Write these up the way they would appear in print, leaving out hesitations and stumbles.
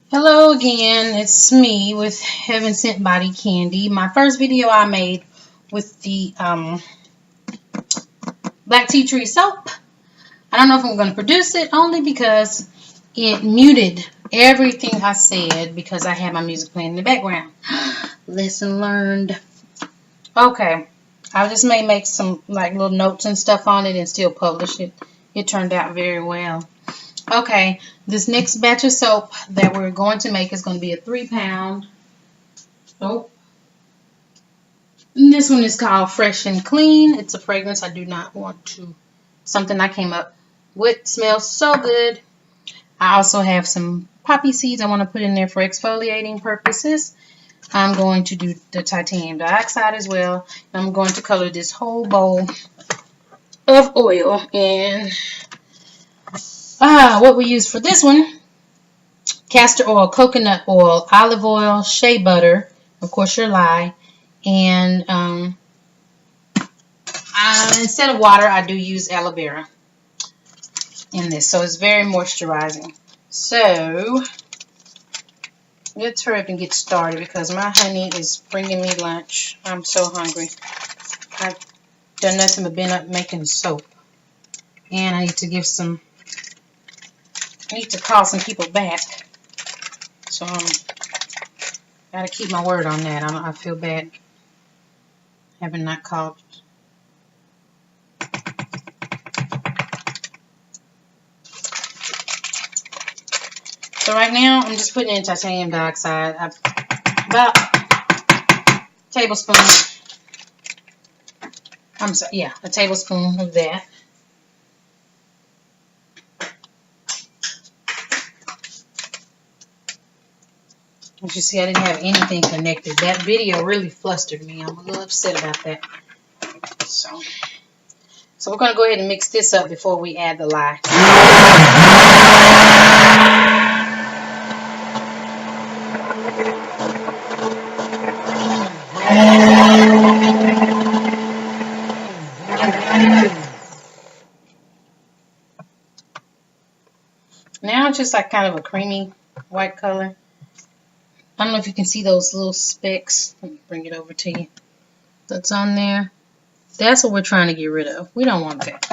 Hello again, it's me with Heaven Sent Body Candy. My first video I made with the black tea tree soap. I don't know if I'm going to produce it only because it muted everything I said because I had my music playing in the background. Lesson learned. Okay, I just may make some like little notes and stuff on it and still publish it. It turned out very well. Okay, this next batch of soap that we're going to make is going to be a 3-pound soap. And this one is called Fresh and Clean. It's a fragrance I do not want to, something I came up with. Smells so good. I also have some poppy seeds I want to put in there for exfoliating purposes. I'm going to do the titanium dioxide as well. I'm going to color this whole bowl of oil in what we use for this one: castor oil, coconut oil, olive oil, shea butter, of course your lye, and instead of water I do use aloe vera in this, so it's very moisturizing. So let's hurry up and get started because my honey is bringing me lunch. I'm so hungry. I've done nothing but been up making soap, and I need to call some people back. So gotta keep my word on that. I feel bad having not called. So right now I'm just putting in titanium dioxide. About a tablespoon. I'm sorry, yeah, a tablespoon of that. As you see, I didn't have anything connected. That video really flustered me. I'm a little upset about that. So we're going to go ahead and mix this up before we add the lye. Now it's just like kind of a creamy white color. I don't know if you can see those little specks. Let me bring it over to you. That's on there. That's what we're trying to get rid of. We don't want that.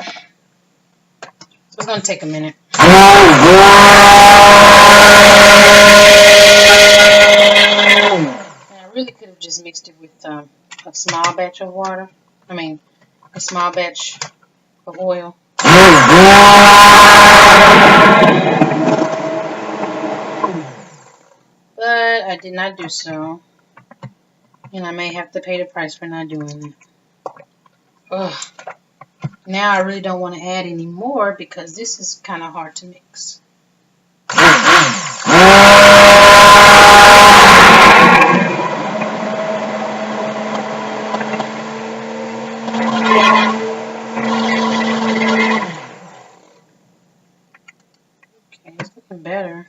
So it's going to take a minute. And I really could have just mixed it with a small batch of water. I mean, a small batch of oil. But I did not do so. And I may have to pay the price for not doing it. Ugh. Now I really don't want to add any more because this is kind of hard to mix. Okay, it's looking better.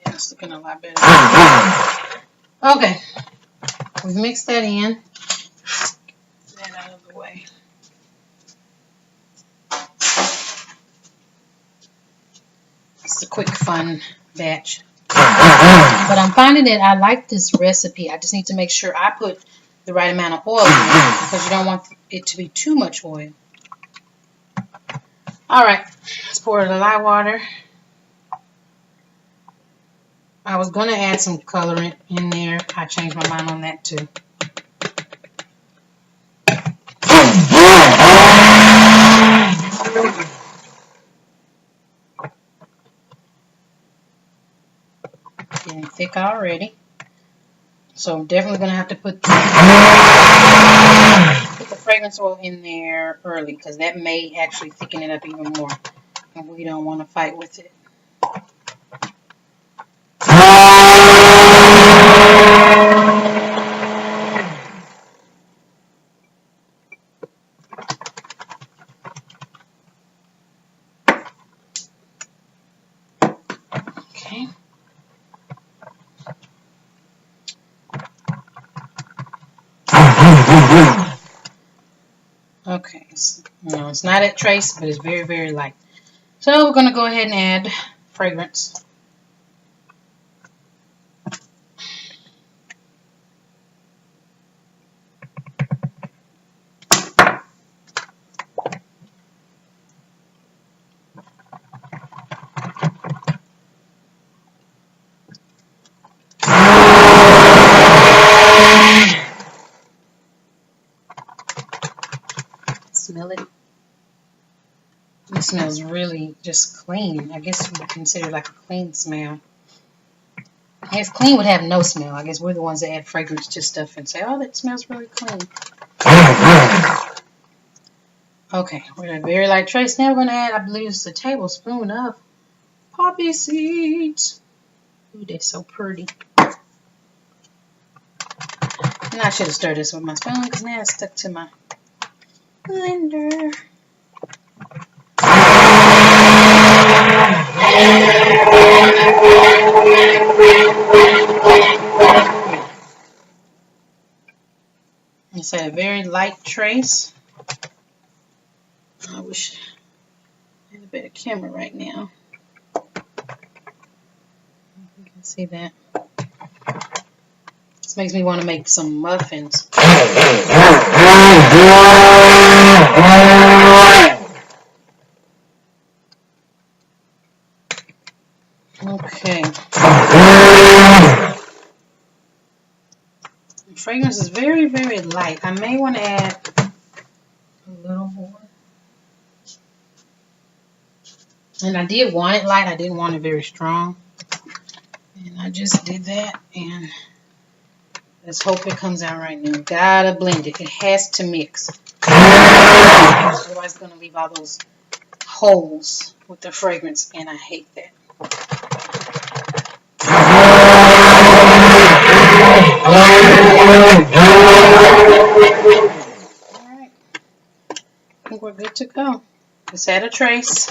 It's looking a lot better. Okay, we've mixed that in. Get that out of the way. It's a quick, fun batch. But I'm finding that I like this recipe. I just need to make sure I put the right amount of oil in it because you don't want it to be too much oil. Alright, let's pour the lye water. I was going to add some colorant in there. I changed my mind on that too. Getting thick already. So I'm definitely going to have to put the fragrance oil in there early because that may actually thicken it up even more. And we don't want to fight with it. No, it's not at trace, but it's very, very light. So we're going to go ahead and add fragrance. Smell it. It smells really just clean. I guess we would consider it like a clean smell. I guess clean would have no smell. I guess we're the ones that add fragrance to stuff and say, oh, that smells really clean. Okay, we're at a very light trace. Now we're going to add, I believe it's a tablespoon of poppy seeds. Ooh, they're so pretty. And I should have stirred this with my spoon because now it's stuck to my blender. It's a very light trace. I wish I had a better camera right now. You can see that. This makes me want to make some muffins. Okay. The fragrance is very, very light. I may want to add a little more. And I did want it light. I didn't want it very strong. And I just did that. And let's hope it comes out right now. Gotta blend it. It has to mix. Otherwise it's going to leave all those holes with the fragrance. And I hate that. Alright. I think we're good to go. Let's add a trace.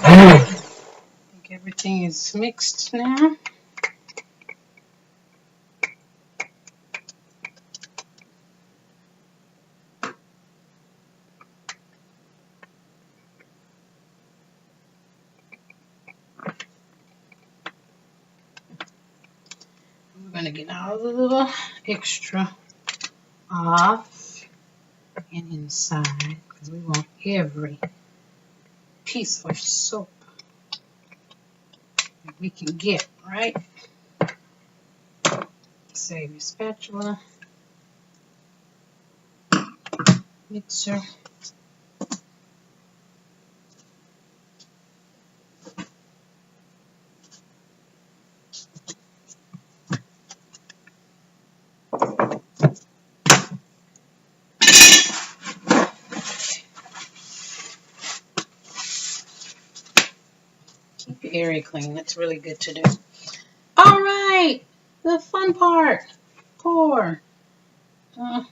I think everything is mixed now. We're going to get all the little extra off and inside because we want every piece of soap that we can get, right? Save your spatula, mixer. Keep your area clean. That's really good to do. All right, the fun part. Pour. Y'all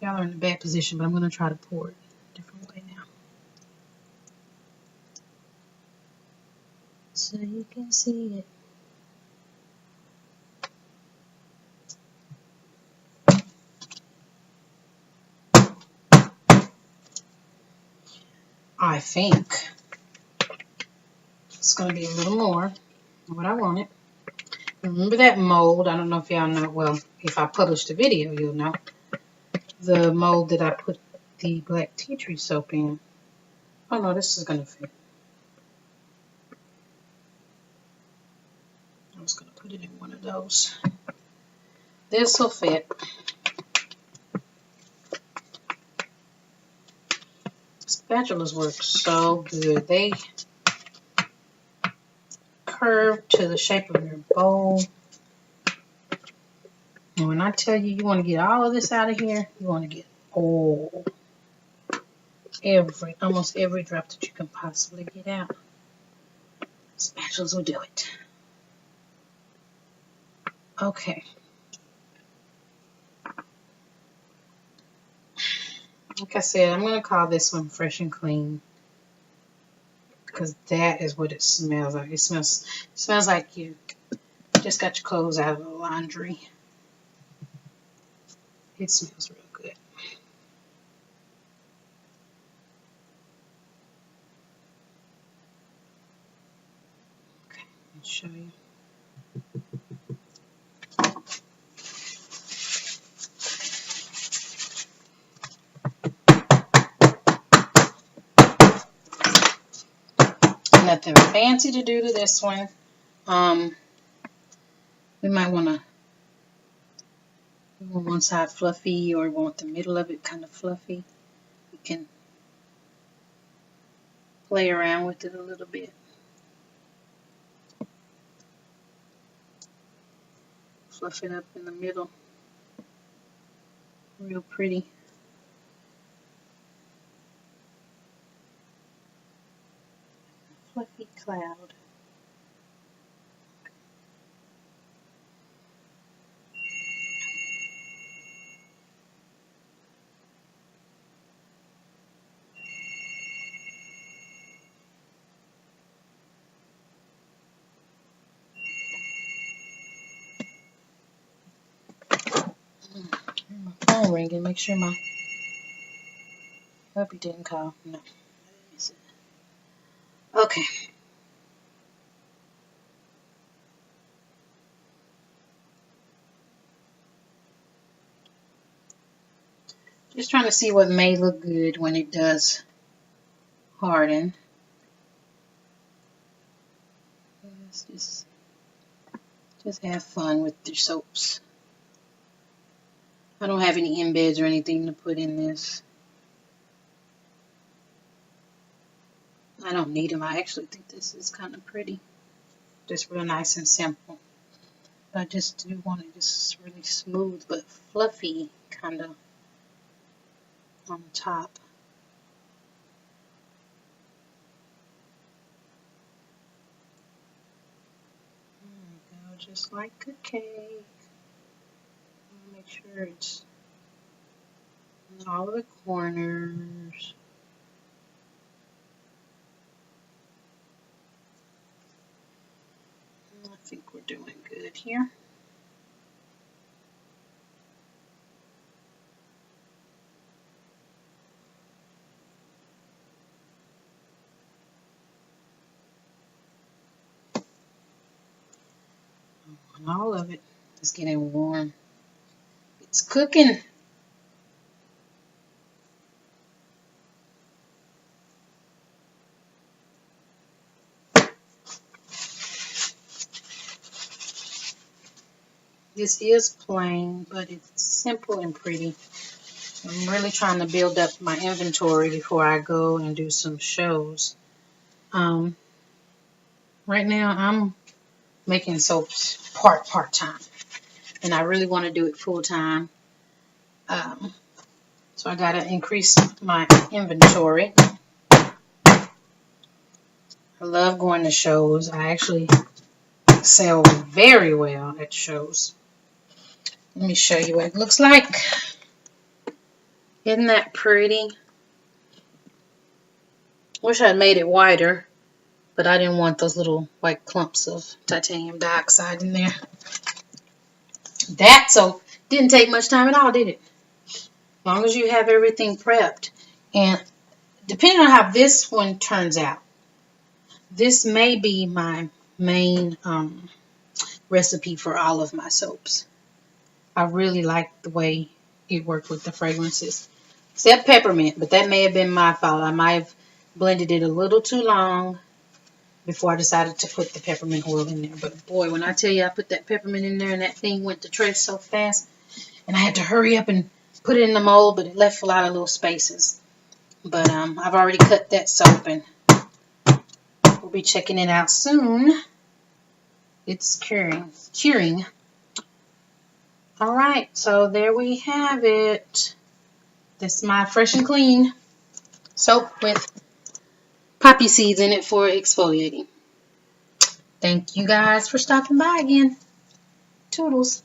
are in a bad position, but I'm going to try to pour it a different way now. So you can see it. I think it's going to be a little more than what I wanted. Remember that mold? I don't know if y'all know. Well, if I publish the video, you'll know. The mold that I put the black tea tree soap in. Oh no, this is going to fit. I'm just going to put it in one of those. This will fit. Spatulas work so good. They curve to the shape of your bowl. And when I tell you, you want to get all of this out of here, you want to get all, almost every drop that you can possibly get out. Spatulas will do it. Okay. Like I said, I'm going to call this one Fresh and Clean. Because that is what it smells like. It smells like you Just got your clothes out of the laundry. It smells real good. Okay, I'll show you. Nothing fancy to do to this one. We might want to one side fluffy, or we want the middle of it kind of fluffy. You can play around with it a little bit. Fluff it up in the middle. Real pretty. Fluffy cloud. My phone ringing. Make sure my hubby didn't call. No. Okay. Just trying to see what may look good when it does harden. Let's just have fun with the soaps. I don't have any embeds or anything to put in this. I don't need them. I actually think this is kind of pretty. Just real nice and simple. But I just do want it just really smooth but fluffy kind of on the top. There we go, just like a cake. Make sure it's in all of the corners. I think we're doing good here. And all of it is getting warm. It's cooking. This is plain, but it's simple and pretty. I'm really trying to build up my inventory before I go and do some shows. Right now I'm making soaps part-time, and I really want to do it full-time. So I got to increase my inventory. I love going to shows. I actually sell very well at shows. Let me show you what it looks like. Isn't that pretty? Wish I'd made it wider, but I didn't want those little white clumps of titanium dioxide in there. That soap didn't take much time at all, did it? As long as you have everything prepped. And depending on how this one turns out, this may be my main recipe for all of my soaps. I really like the way it worked with the fragrances. Except peppermint, but that may have been my fault. I might have blended it a little too long before I decided to put the peppermint oil in there. But boy, when I tell you I put that peppermint in there and that thing went to trace so fast, and I had to hurry up and put it in the mold, but it left a lot of little spaces. But I've already cut that soap, and we'll be checking it out soon. It's curing. All right, so there we have it. This is my Fresh and Clean soap with poppy seeds in it for exfoliating. Thank you guys for stopping by again. Toodles.